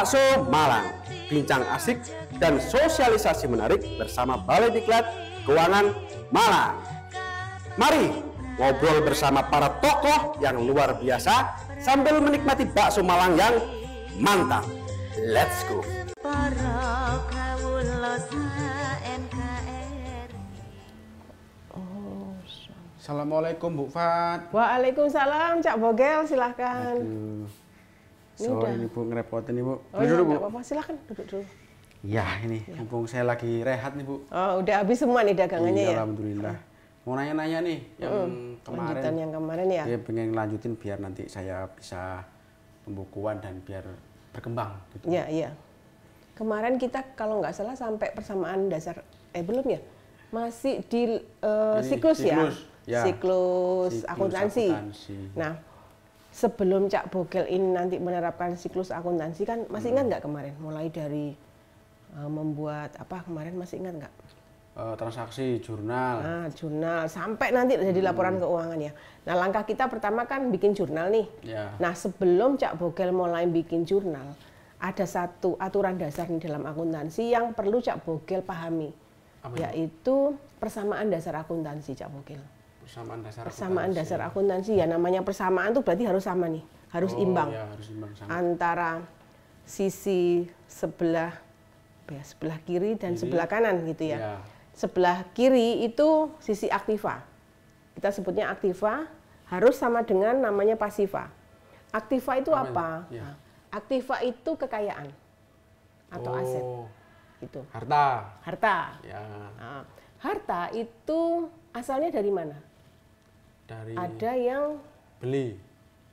Bakso Malang. Bincang asik dan sosialisasi menarik bersama Balai Diklat Keuangan Malang. Mari ngobrol bersama para tokoh yang luar biasa sambil menikmati bakso Malang yang mantap. Let's go. Assalamualaikum Bu Fat. Waalaikumsalam Cak Bogel, silahkan. Sorry nih Bu, ngerepotin nih Bu. Oh iya, nggak apa-apa, silahkan duduk dulu. Ya ini, mumpung saya lagi rehat nih Bu. Oh udah habis semua nih dagangannya ya? Alhamdulillah. Mau nanya-nanya nih, yang kemarin. Lanjutan yang kemarin ya? Dia pengen lanjutin biar nanti saya bisa pembukuan dan biar berkembang gitu. Iya, iya. Kemarin kita kalau nggak salah sampai persamaan dasar, belum ya? Masih di siklus ya? Siklus akuntansi. Nah, sebelum Cak Bogel ini nanti menerapkan siklus akuntansi kan masih ingat nggak kemarin? Mulai dari membuat apa kemarin masih ingat nggak? Transaksi, jurnal. Nah, jurnal sampai nanti jadi laporan keuangan ya. Nah, langkah kita pertama kan bikin jurnal nih. Ya. Nah, sebelum Cak Bogel mulai bikin jurnal, ada satu aturan dasar nih dalam akuntansi yang perlu Cak Bogel pahami, yaitu persamaan dasar akuntansi Cak Bogel. Persamaan dasar akuntansi ya, namanya persamaan tuh berarti harus sama nih, harus imbang. Ya, harus imbang sama. Antara sisi sebelah kiri dan sebelah kanan gitu ya. Ya. Sebelah kiri itu sisi aktiva. Kita sebutnya aktiva, harus sama dengan namanya pasiva. Aktiva itu apa? Ya. Nah, aktiva itu kekayaan atau aset. Itu. Harta. Ya. Nah, harta itu asalnya dari mana? Ada yang beli.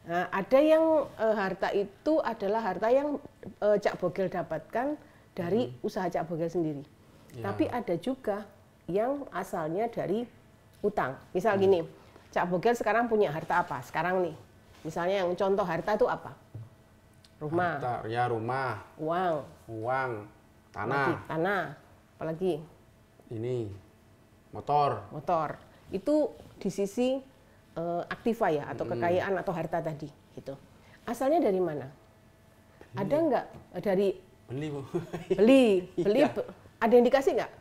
Nah, ada yang harta itu adalah harta yang Cak Bogel dapatkan dari usaha Cak Bogel sendiri. Ya. Tapi ada juga yang asalnya dari utang. Misal gini, Cak Bogel sekarang punya harta apa? Sekarang nih, misalnya yang contoh harta itu apa? Rumah. Harta, ya rumah. Uang. Tanah. Apalagi? Ini motor. Itu di sisi aktiva ya, atau kekayaan atau harta tadi gitu. Asalnya dari mana? Ada nggak dari beli Bu? Beli. Iya. Ada indikasi nggak?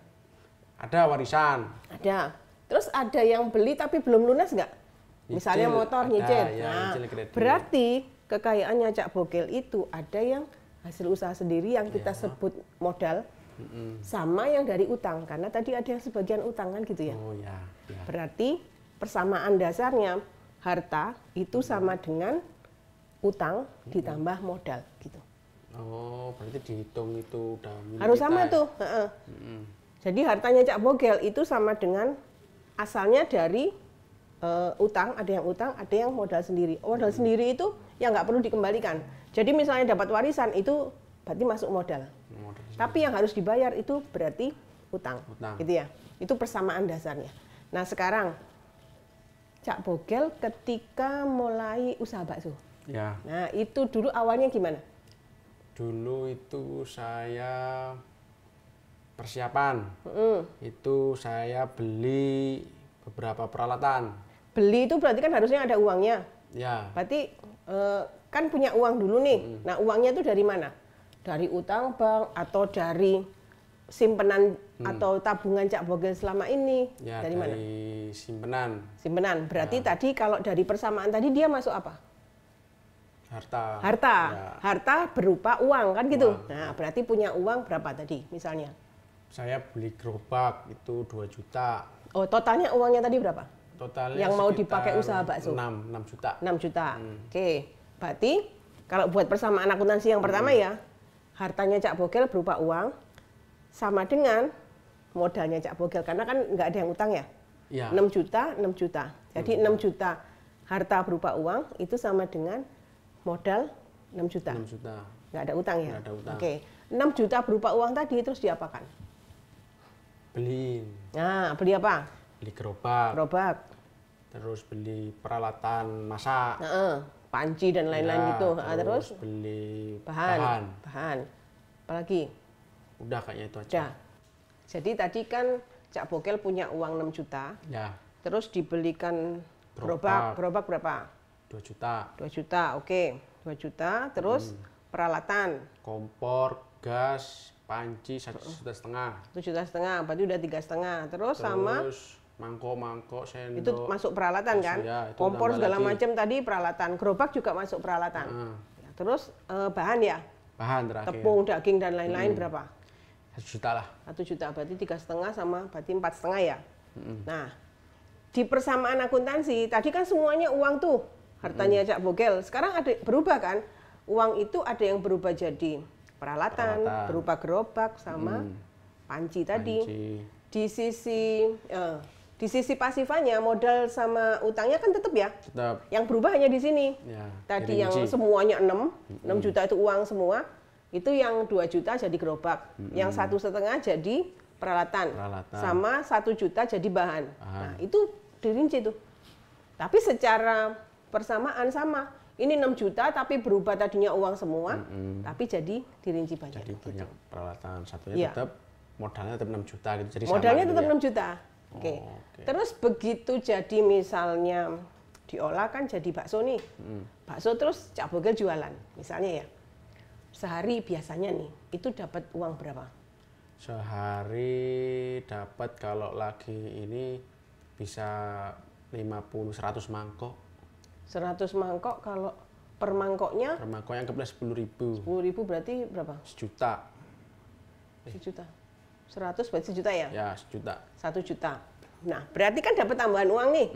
Ada warisan. Ada. Terus ada yang beli tapi belum lunas nggak? Misalnya motor nyicil. Ya, nah, nyicil berarti kekayaannya Cak Bogel itu ada yang hasil usaha sendiri yang kita sebut modal, sama yang dari utang, karena tadi ada yang sebagian utang kan gitu ya. Oh ya. Berarti persamaan dasarnya harta itu sama dengan utang ditambah modal gitu. Oh, berarti dihitung itu udah harus sama tuh. Jadi hartanya Cak Bogel itu sama dengan asalnya dari utang, ada yang utang, ada yang modal sendiri. Modal sendiri itu yang nggak perlu dikembalikan. Jadi misalnya dapat warisan itu berarti masuk modal. Tapi yang harus dibayar itu berarti utang. Gitu ya. Itu persamaan dasarnya. Nah, sekarang Cak Bogel ketika mulai usaha bakso. Ya. Nah, itu dulu awalnya gimana? Dulu itu saya persiapan. Itu saya beli beberapa peralatan. Beli itu berarti kan harusnya ada uangnya. Ya. Berarti kan punya uang dulu nih. Nah, uangnya itu dari mana? Dari utang bank atau dari simpenan atau tabungan Cak Bogel selama ini? Ya, dari mana? Simpenan. Simpenan. Berarti tadi kalau dari persamaan tadi dia masuk apa? Harta. Ya. Harta berupa uang kan gitu. Nah, berarti punya uang berapa tadi misalnya? Saya beli gerobak itu 2 juta. Oh, totalnya uangnya tadi berapa? Totalnya yang mau dipakai usaha bakso? 6 juta. 6 juta. Oke. Berarti kalau buat persamaan akuntansi yang pertama ya, hartanya Cak Bogel berupa uang sama dengan modalnya Cak Bogel, karena kan nggak ada yang utang ya. Ya. 6 juta. Jadi 6 juta harta berupa uang itu sama dengan modal 6 juta. 6 juta. Nggak ada utang ya? Nggak ada utang. Oke. 6 juta berupa uang tadi terus diapakan? Beli. Nah, beli apa? Beli gerobak. Terus beli peralatan masak. Panci dan lain-lain gitu. Terus beli bahan. Apalagi? Udah kayaknya itu aja. Udah. Jadi tadi kan Cak Bogel punya uang 6 juta. Ya. Terus dibelikan gerobak berapa? 2 juta. 2 juta, oke. 2 juta, terus peralatan. Kompor, gas, panci 1,5 juta. 1,5 juta, berarti udah 3,5. Terus sama mangkok, sendok. itu masuk peralatan kan? Ya, kompor segala macam tadi peralatan. Gerobak juga masuk peralatan. Ya, terus bahan ya? Bahan terakhir. Tepung, daging dan lain-lain berapa? 1 juta lah. 1 juta, berarti 3,5 sama berarti 4,5 ya? Nah, di persamaan akuntansi, tadi kan semuanya uang tuh, hartanya Cak Bogel. Sekarang ada berubah kan? Uang itu ada yang berubah jadi peralatan. Berupa gerobak sama panci tadi. Di sisi pasifannya, modal sama utangnya kan tetap ya? Tetap. Yang berubah hanya di sini. Ya, tadi yang semuanya 6 juta itu uang semua, itu yang 2 juta jadi gerobak. Yang 1,5 jadi peralatan. Sama 1 juta jadi bahan. Nah, itu dirinci tuh. Tapi secara persamaan sama. Ini 6 juta tapi berubah tadinya uang semua, tapi jadi dirinci banyak. Jadi banyak peralatan. Satunya tetap modalnya tetap 6 juta gitu. Jadi modalnya tetap 6 juta. Oke. Terus begitu jadi misalnya diolah kan jadi bakso nih. Bakso terus Cak Bogel jualan. Misalnya ya. Sehari biasanya nih, itu dapat uang berapa? Sehari dapat kalau lagi ini bisa 50-100 mangkok. 100 mangkok kalau per mangkoknya? Per mangkoknya anggaplah 10.000. 10.000 berarti berapa? 1 juta. 1 juta. 100 berarti 1 juta ya? Ya, 1 juta. 1 juta. Nah, berarti kan dapat tambahan uang nih.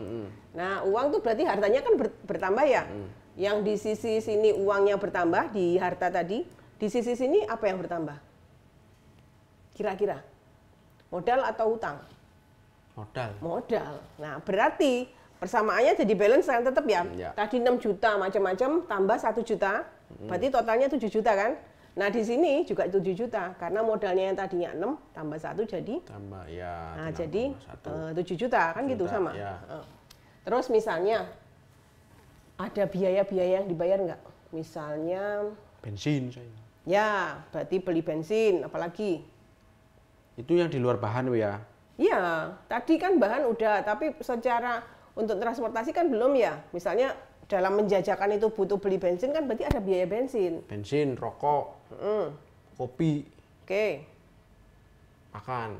Nah, uang tuh berarti hartanya kan bertambah ya? Yang di sisi sini uangnya bertambah di harta tadi, di sisi sini apa yang bertambah? Kira-kira? Modal atau utang? Modal. Modal. Nah, berarti persamaannya jadi balance kan tetap ya? Tadi 6 juta macam-macam tambah 1 juta, berarti totalnya 7 juta kan? Nah, di sini juga 7 juta karena modalnya yang tadinya 6 tambah 1 jadi tambah ya. Nah, jadi 7 juta kan gitu sama. Ya. Terus misalnya ada biaya-biaya yang dibayar nggak? Misalnya bensin saya. Ya, berarti beli bensin apalagi? Itu yang di luar bahan ya? Iya, tadi kan bahan udah, tapi secara untuk transportasi kan belum ya. Misalnya dalam menjajakan itu butuh beli bensin kan berarti ada biaya bensin. Bensin, rokok, kopi. Oke. Makan.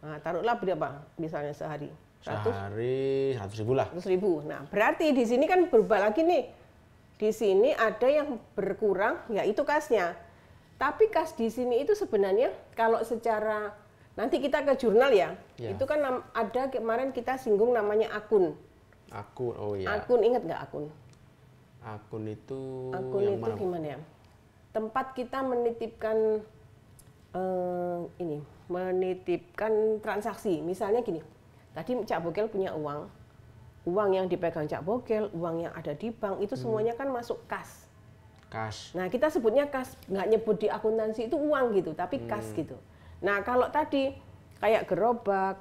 Nah, taruhlah berapa misalnya sehari? Sehari 100.000 lah. 100.000. Nah, berarti di sini kan berubah lagi nih. Di sini ada yang berkurang, yaitu kasnya. Tapi kas di sini itu sebenarnya kalau secara nanti kita ke jurnal ya. Itu kan ada kemarin kita singgung namanya akun. Akun, oh iya. Akun, ingat nggak akun? Akun itu yang mana? Gimana ya? Tempat kita menitipkan menitipkan transaksi. Misalnya gini, tadi Cak Bogel punya uang yang dipegang Cak Bogel, uang yang ada di bank itu semuanya kan masuk kas. Kas. Nah, kita sebutnya kas, nggak nyebut di akuntansi itu uang gitu, tapi kas gitu. Nah, kalau tadi kayak gerobak,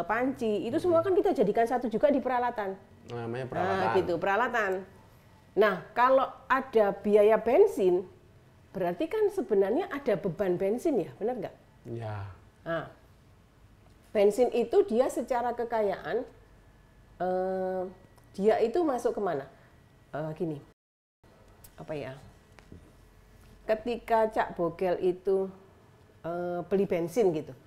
panci, itu semua kan kita jadikan satu juga di peralatan. Namanya peralatan. Nah, gitu, peralatan. Nah, kalau ada biaya bensin, berarti kan sebenarnya ada beban bensin ya, benar nggak? Ya. Nah, bensin itu dia secara kekayaan, dia itu masuk kemana? Gini, apa ya? Ketika Cak Bogel itu beli bensin gitu,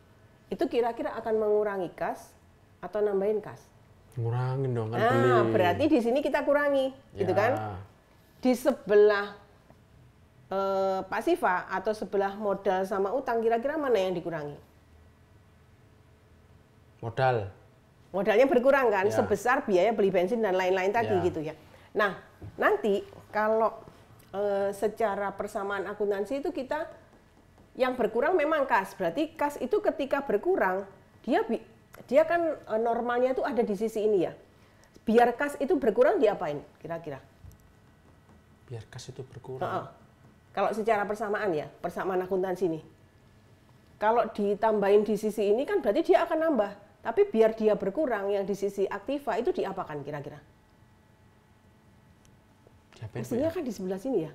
itu kira-kira akan mengurangi kas atau nambahin kas? Ngurangin dong kan beli. Berarti di sini kita kurangi, gitu kan? Di sebelah pasifa atau sebelah modal sama utang, kira-kira mana yang dikurangi? Modal. Modalnya berkurang kan, sebesar biaya beli bensin dan lain-lain tadi gitu ya. Nah, nanti kalau secara persamaan akuntansi itu kita yang berkurang memang kas. Berarti kas itu ketika berkurang, dia kan normalnya itu ada di sisi ini ya. Biar kas itu berkurang diapain kira-kira? Biar kas itu berkurang. Kalau secara persamaan ya, persamaan akuntansi nih. Kalau ditambahin di sisi ini kan berarti dia akan nambah. Tapi biar dia berkurang yang di sisi aktiva itu diapakan kira-kira? Mestinya kan di sebelah sini ya.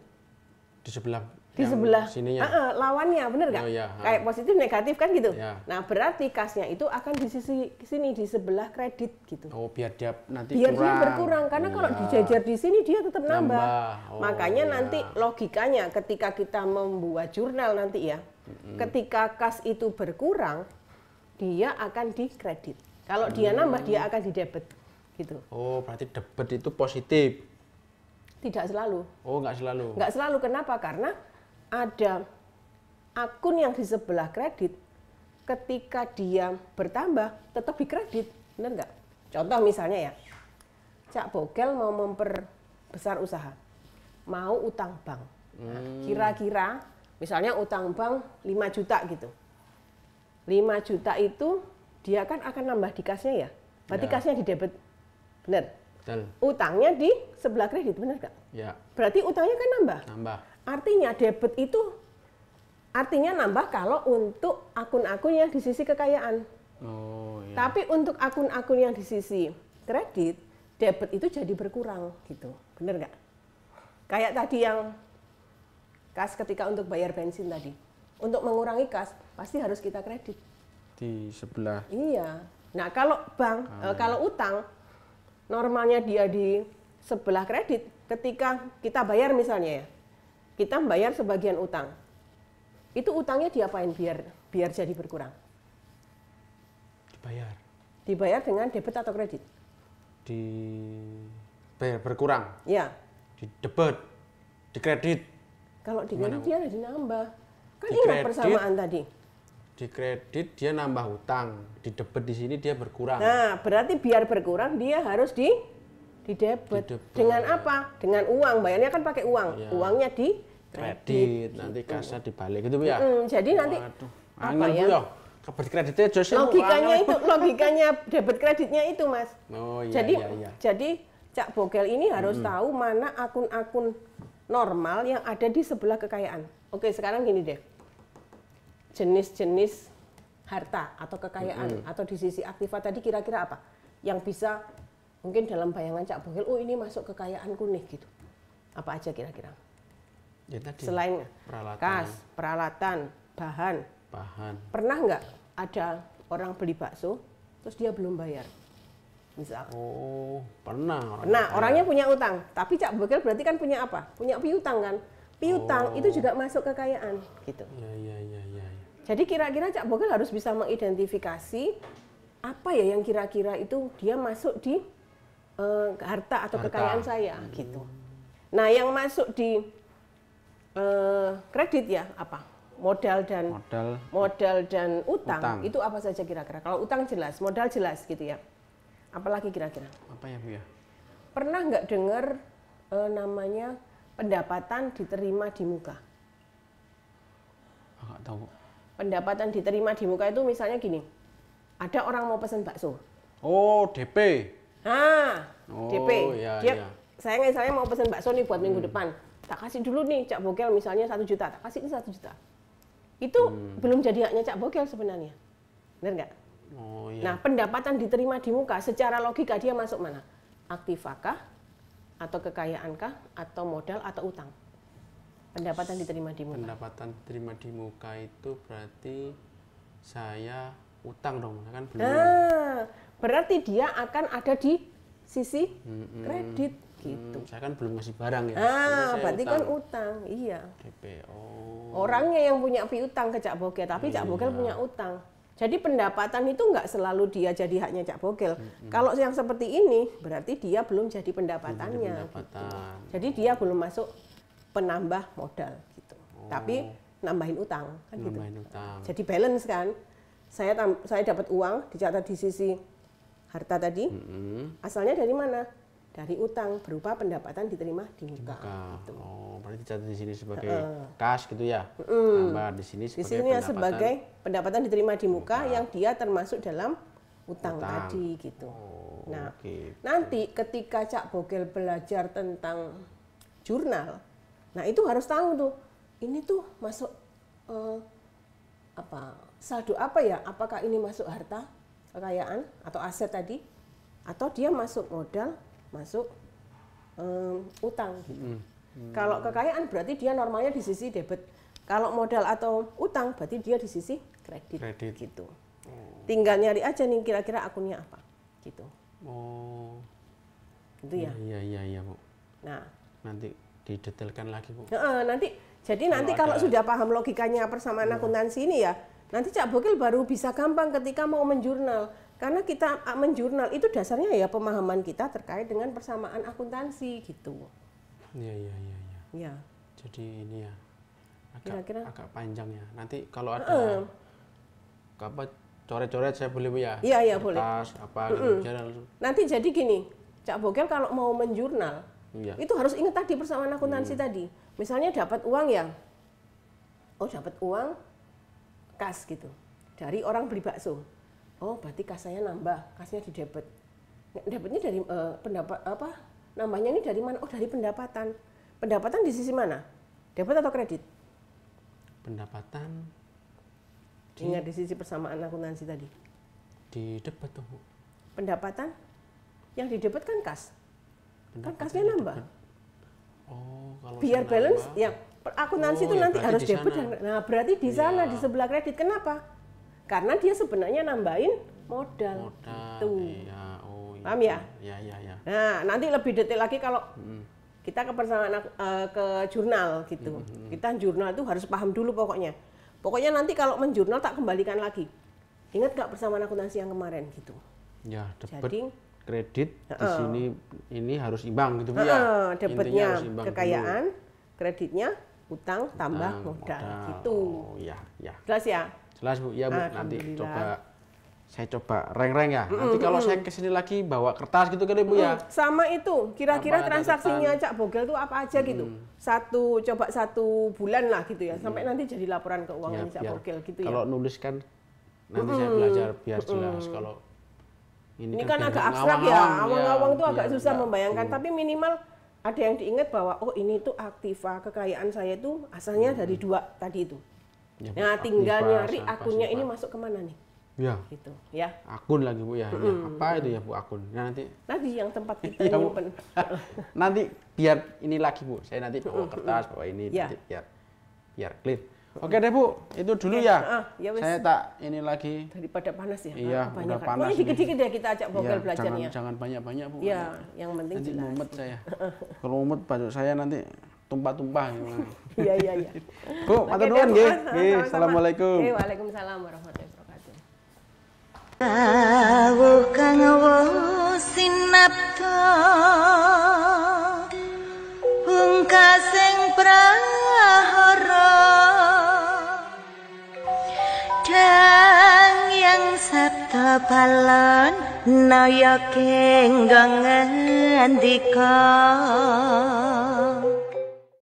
Di sebelah di yang sebelah sininya. lawannya, bener nggak? Oh, iya. Kayak positif negatif kan gitu. Ya. Nah berarti kasnya itu akan di sisi sini di sebelah kredit gitu. Oh, biar dia nanti Biar kurang. dia berkurang karena kalau Iya. dijajar di sini dia tetap nambah. Oh, Makanya iya. nanti logikanya ketika kita membuat jurnal nanti ya, ketika kas itu berkurang, dia akan dikredit. Kalau dia nambah, dia akan didebet gitu. Oh, berarti debit itu positif. Tidak selalu. Oh, nggak selalu. Nggak selalu, kenapa? Karena ada akun yang di sebelah kredit, ketika dia bertambah, tetap dikredit. Benar nggak? Contoh misalnya ya, Cak Bogel mau memperbesar usaha, mau utang bank. Nah, kira-kira misalnya utang bank 5 juta gitu. 5 juta itu dia kan akan nambah di kasnya ya. Berarti Ya. kasnya didebet. Benar? Betul. Utangnya di sebelah kredit, benar nggak? Ya, Berarti utangnya kan nambah. nambah. Artinya debit itu artinya nambah kalau untuk akun-akun yang di sisi kekayaan. Oh, iya. Tapi untuk akun-akun yang di sisi kredit, debit itu jadi berkurang gitu. Bener nggak? Kayak tadi yang kas ketika untuk bayar bensin tadi. Untuk mengurangi kas, pasti harus kita kredit. Di sebelah. Iya. Nah, kalau bank, kalau utang, normalnya dia di sebelah kredit, ketika kita bayar misalnya ya, kita bayar sebagian utang. Itu utangnya diapain biar jadi berkurang? Dibayar. Dibayar dengan debit atau kredit? Dibayar berkurang. Ya. Di debit. Di kredit. Kalau di kredit dia ada dinambah. Kan Di ingat kredit. persamaan tadi. Di kredit dia nambah utang. Di debit di sini dia berkurang. Nah, berarti biar berkurang dia harus di debit. Didebet. Dengan apa? Dengan uang. Bayarnya kan pakai uang. Iya. Uangnya di Kredit. Nanti kasnya dibalik gitu Bu ya. Jadi nanti Waduh. apa Angel Bu ya? ya. Kredit kreditnya Jose. Logikanya itu, logikanya debit kreditnya itu, Mas. Oh iya, Jadi, iya, iya. jadi Cak Bogel ini harus tahu mana akun-akun normal yang ada di sebelah kekayaan. Oke, sekarang gini deh. Jenis-jenis harta atau kekayaan atau di sisi aktiva tadi kira-kira apa? Yang bisa mungkin dalam bayangan Cak Bogel, oh ini masuk kekayaanku nih gitu. Apa aja kira-kira? Ya, tadi. Selain peralatan. kas, peralatan, bahan. Pernah nggak ada orang beli bakso terus dia belum bayar? Misal. Oh, pernah. Nah, orangnya punya utang, tapi Cak Bogel berarti kan punya apa? Punya piutang kan? Piutang itu juga masuk kekayaan, gitu. Iya. Jadi kira-kira Cak Bogel harus bisa mengidentifikasi apa ya yang kira-kira itu dia masuk di harta atau kekayaan saya, gitu. Nah, yang masuk di kredit ya apa? Modal dan utang. Itu apa saja kira-kira? Kalau utang jelas, modal jelas gitu ya. Apalagi kira-kira? Apa ya Bu ya? Pernah nggak dengar namanya pendapatan diterima di muka? Nggak tahu. Pendapatan diterima di muka itu misalnya gini, ada orang mau pesan bakso. Oh, DP. Nah, Oh, DP. iya, Dia, iya. saya mau pesan bakso nih buat minggu depan. Tak kasih dulu nih Cak Bogel misalnya 1 juta, tak kasih ini 1 juta. Itu belum jadi haknya Cak Bogel sebenarnya. Benar nggak? Oh iya. Nah, pendapatan diterima di muka, secara logika dia masuk mana? Aktifakah? Atau kekayaankah? Atau modal? Atau utang? Pendapatan diterima di muka. Pendapatan terima di muka itu berarti saya utang dong, kan belum. Nah, berarti dia akan ada di sisi kredit gitu. Saya kan belum ngasih barang ya. Ah, berarti kan utang, iya. DP. Oh. Orangnya yang punya piutang ke Cak Bogel, tapi Cak Bogel punya utang. Jadi pendapatan itu nggak selalu dia jadi haknya Cak Bogel. Kalau yang seperti ini, berarti dia belum jadi pendapatannya. Gitu. Jadi dia belum masuk penambah modal gitu. Tapi nambahin utang kan Nambahin gitu. utang. Jadi balance kan. Saya dapat uang dicatat di sisi harta tadi. Asalnya dari mana? Dari utang berupa pendapatan diterima di muka. Gitu. Oh, berarti dicatat di sini sebagai kas gitu ya. Tambah di sini sebagai sebagai pendapatan diterima di muka yang dia termasuk dalam utang tadi gitu. Oh, nah, nanti ketika Cak Bogel belajar tentang jurnal, nah itu harus tahu tuh, ini tuh masuk saldo apa ya? Apakah ini masuk harta, kekayaan atau aset tadi, atau dia masuk modal, masuk utang. Gitu. Kalau kekayaan berarti dia normalnya di sisi debit. Kalau modal atau utang berarti dia di sisi kredit. Gitu. Tinggal nyari aja nih kira-kira akunnya apa gitu. Oh. Gitu ya. Iya, Bu. Nah, Nanti didetailkan lagi, Bu. Nanti kalau sudah paham logikanya persamaan akuntansi ini ya, nanti Cak Bogel baru bisa gampang ketika mau menjurnal. Karena kita menjurnal itu dasarnya ya pemahaman kita terkait dengan persamaan akuntansi gitu. Iya. Ya. Jadi ini ya Kira-kira agak panjang ya. Nanti kalau ada apa coret-coret saya boleh, Bu ya? Iya, boleh. Kertas, apa gitu. Nanti jadi gini, Cak Bogel kalau mau menjurnal, itu harus ingat tadi persamaan akuntansi tadi. Misalnya dapat uang ya, dapat uang kas gitu, dari orang beli bakso. Oh, berarti kasnya nambah, kasnya di debit. Debitnya dari nambahnya ini dari mana? Oh, dari pendapatan. Pendapatan di sisi mana? Debit atau kredit? Pendapatan. Ingat di sisi persamaan akuntansi tadi. Di debit tuh, Bu. Pendapatan yang di debit kan kas. Kan kasnya nambah. Oh, kalau biar balance nambah, ya akuntansi itu nanti harus debit nah berarti di sana di sebelah kredit. Kenapa? Karena dia sebenarnya nambahin modal. Gitu. Iya. Oh, iya. Paham ya? Iya. Nah, nanti lebih detail lagi kalau kita ke persamaan ke jurnal gitu. Kita jurnal itu harus paham dulu pokoknya. Pokoknya nanti kalau menjurnal tak kembalikan lagi. Ingat nggak persamaan akuntansi yang kemarin gitu. Ya, debit, jadi kredit di sini ini harus imbang gitu, Bu ya. Debitnya kekayaan, kreditnya utang tambah modal gitu. Oh, iya. Jelas ya? Jelas, Bu. Ya, Bu. Nanti saya coba reng-reng ya. Nanti kalau saya kesini lagi bawa kertas gitu kan, Bu ya. Sama itu. Kira-kira transaksinya Cak Bogel tuh apa aja gitu. Coba 1 bulan lah gitu ya. Sampai nanti jadi laporan keuangan Cak Bogel gitu ya. Kalau nulis kan nanti saya belajar biar jelas. Kalau ini kan agak abstrak ya. Awang-awang tuh agak susah membayangkan. Tapi minimal ada yang diingat bahwa ini tuh aktiva kekayaan saya itu asalnya dari 2 tadi itu. Ya, nah, tinggal nyari akunnya ini masuk kemana nih? Ya. Gitu, ya. Akun lagi, Bu ya. Apa itu ya, Bu, akun? Nah, nanti yang tempat kita nyimpen. Nanti biar ini lagi, Bu. Saya nanti bawa kertas, bawa ini nanti biar clear. Oke deh, Bu. Itu dulu ya. Saya tak ini lagi daripada panas ya. Iya, udah panas. Dikit-dikit deh kita ajak Bogel belajarnya. Jangan banyak-banyak, Bu. Iya, yang penting nanti jelas. mumet saya. Kalau mumet baju saya nanti tumpah-tumpah. Iya. Bu, matur nuwun nggih. Assalamualaikum. Waalaikumsalam warahmatullahi wabarakatuh. Awuh kang sinapta pungkasing prahara dang yang sabda balon naya kenggong andika